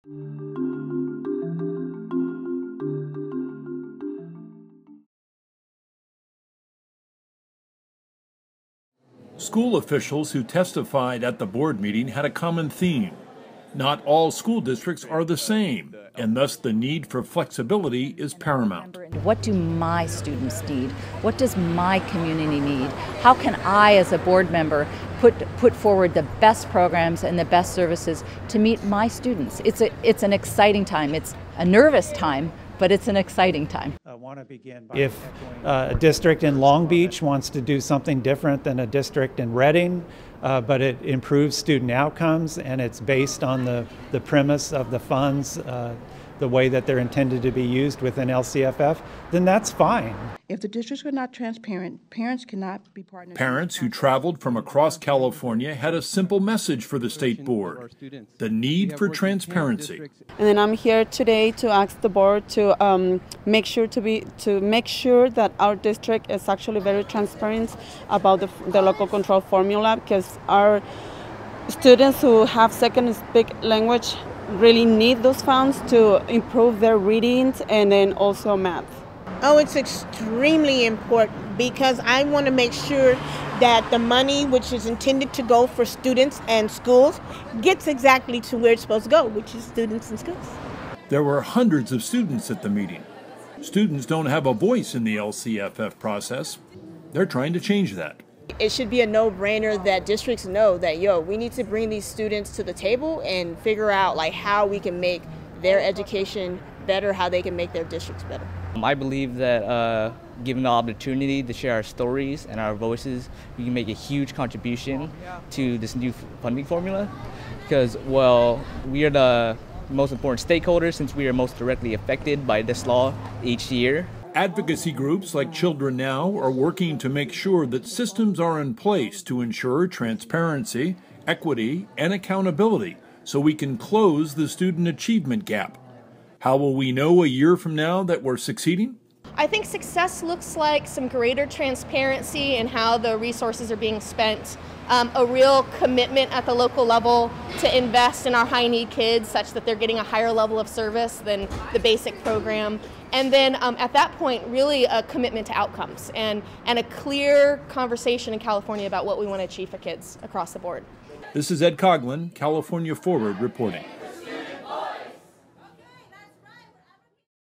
School officials who testified at the board meeting had a common theme. Not all school districts are the same, and thus the need for flexibility is paramount. What do my students need? What does my community need? How can I, as a board member, put forward the best programs and the best services to meet my students? It's an exciting time. It's a nervous time, but it's an exciting time. If a district in Long Beach wants to do something different than a district in Redding, but it improves student outcomes and it's based on the premise of the funds, the way that they're intended to be used within LCFF, then that's fine. If the districts are not transparent, parents cannot be partners. Parents who traveled from across California had a simple message for the state board: the need for transparency. And then I'm here today to ask the board to make sure that our district is actually very transparent about the local control formula, because our students who have second speak language really need those funds to improve their readings and then also math. Oh, it's extremely important because I want to make sure that the money which is intended to go for students and schools gets exactly to where it's supposed to go, which is students and schools. There were hundreds of students at the meeting. Students don't have a voice in the LCFF process. They're trying to change that. It should be a no-brainer that districts know that, we need to bring these students to the table and figure out how we can make their education better, how they can make their districts better. I believe that given the opportunity to share our stories and our voices, we can make a huge contribution to this new funding formula because, we are the most important stakeholders since we are most directly affected by this law each year. Advocacy groups like Children Now are working to make sure that systems are in place to ensure transparency, equity, and accountability so we can close the student achievement gap. How will we know a year from now that we're succeeding? I think success looks like some greater transparency in how the resources are being spent, a real commitment at the local level to invest in our high-need kids such that they're getting a higher level of service than the basic program. And then at that point, really a commitment to outcomes and a clear conversation in California about what we want to achieve for kids across the board. This is Ed Coghlan, California Forward reporting.